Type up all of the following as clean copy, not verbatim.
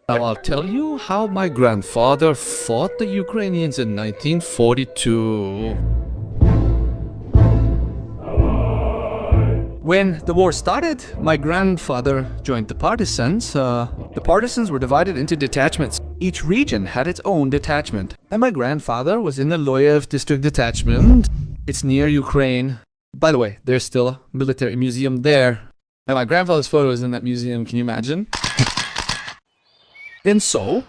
Now I'll tell you how my grandfather fought the Ukrainians in 1942. When the war started, my grandfather joined the partisans. The partisans were divided into detachments. Each region had its own detachment. And my grandfather was in the Loyev district detachment. It's near Ukraine. By the way, there's still a military museum there. And my grandfather's photo is in that museum, can you imagine? And so,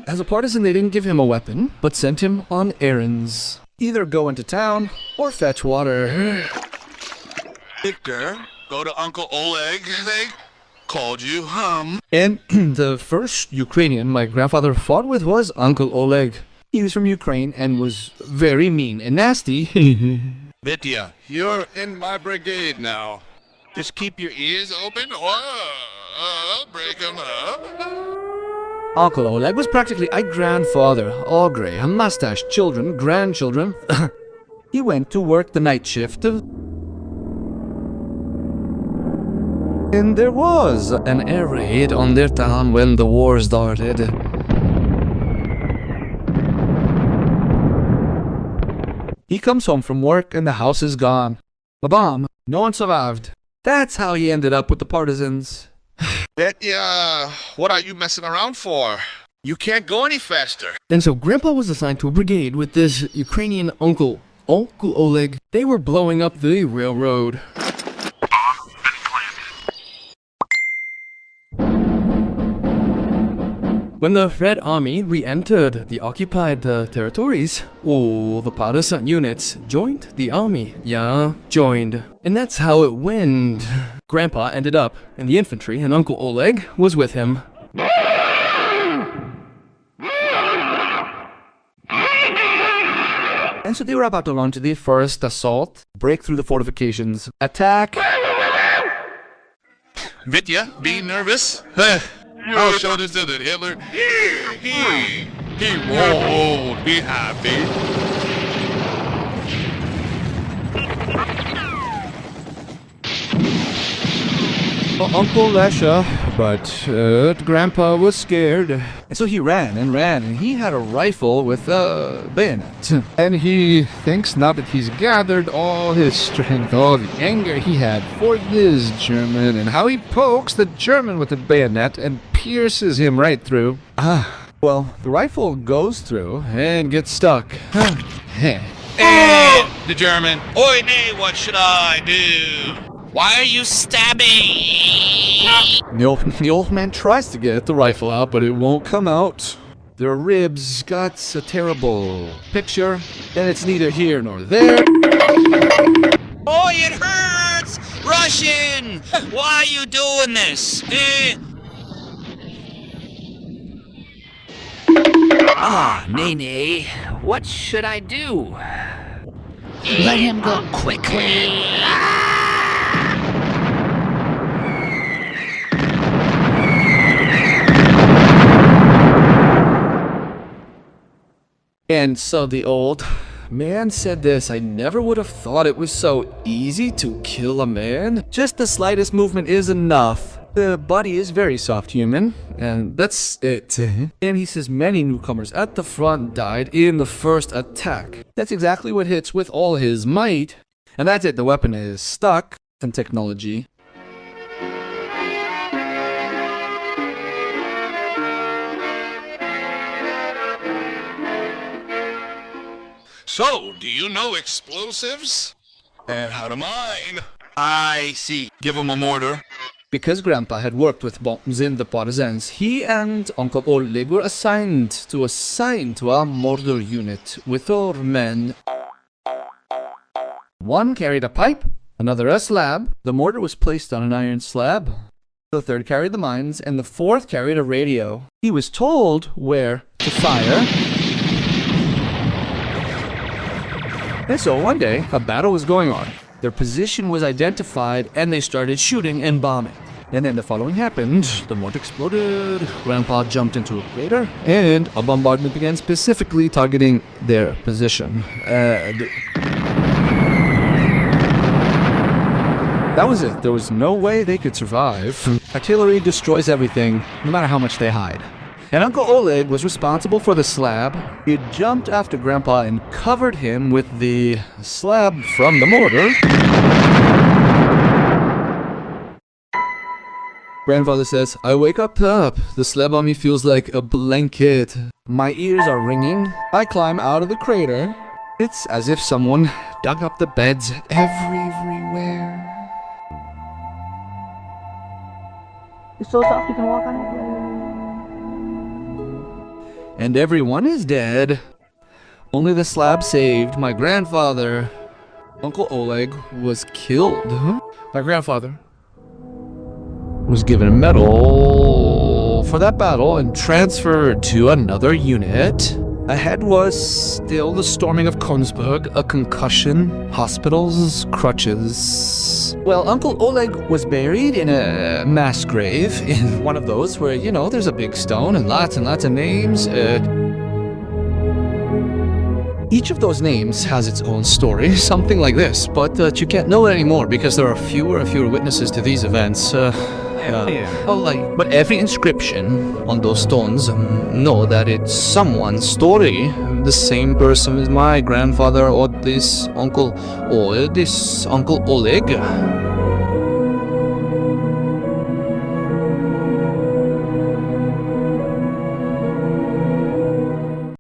as a partisan, they didn't give him a weapon, but sent him on errands. Either go into town or fetch water. Victor, go to Uncle Oleg. They called you, And the first Ukrainian my grandfather fought with was Uncle Oleg. He was from Ukraine and was very mean and nasty. Vitya, you're in my brigade now. Just keep your ears open or break them up. Uncle Oleg was practically a grandfather, all gray, a mustache, children, grandchildren. He went to work the night shift. And there was an air raid on their town when the war started. He comes home from work and the house is gone. A bomb. No one survived. That's how he ended up with the partisans. Vitya, what are you messing around for? You can't go any faster. And so Grandpa was assigned to a brigade with this Ukrainian uncle, Uncle Oleg. They were blowing up the railroad. When the Red Army re-entered the occupied territories, all the partisan units joined the army. Yeah, joined. And that's how it went. Grandpa ended up in the infantry and Uncle Oleg was with him. And so they were about to launch the first assault, break through the fortifications, attack. Vitya, being nervous? I'll show this to the Hitler. He won't be happy. Uncle Lesha, but Grandpa was scared. And so he ran, and he had a rifle with a bayonet. And he thinks now that he's gathered all his strength, all the anger he had for this German, and how he pokes the German with the bayonet and pierces him right through. Well, the rifle goes through and gets stuck. Hey, the German. Oi, nay, what should I do? Why are you stabbing? The old man tries to get the rifle out, but it won't come out. Their ribs got a terrible picture, and it's neither here nor there. Oi, it hurts! Russian! Why are you doing this? Nay, what should I do? Let him go quickly. And so the old man said this: I never would have thought it was so easy to kill a man. Just the slightest movement is enough. The body is very soft human, and that's it. And he says many newcomers at the front died in the first attack. That's exactly what hits with all his might. And that's it, the weapon is stuck in technology. So, do you know explosives? And how to mine? I see. Give him a mortar. Because Grandpa had worked with bombs in the partisans, he and Uncle Oleg were assigned to a mortar unit with 4 men. One carried a pipe, another a slab. The mortar was placed on an iron slab. The third carried the mines, and the fourth carried a radio. He was told where to fire. And so one day, a battle was going on. Their position was identified, and they started shooting and bombing. And then the following happened. The mortar exploded, Grandpa jumped into a crater, and a bombardment began specifically targeting their position. That was it. There was no way they could survive. Artillery destroys everything, no matter how much they hide. and Uncle Oleg was responsible for the slab. He jumped after Grandpa and covered him with the slab from the mortar. Grandfather says, I wake up. The slab on me feels like a blanket. My ears are ringing. I climb out of the crater. It's as if someone dug up the beds everywhere. It's so soft you can walk on it. And everyone is dead. Only the slab saved. My grandfather, Uncle Oleg, was killed. My grandfather was given a medal for that battle and transferred to another unit. Ahead was still the storming of Königsberg, a concussion, hospitals, crutches. Well, Uncle Oleg was buried in a mass grave, in one of those where, you know, there's a big stone and lots of names. Each of those names has its own story, something like this, but you can't know it anymore because there are fewer and fewer witnesses to these events. But every inscription on those stones know that it's someone's story. The same person as my grandfather or this Uncle Oleg.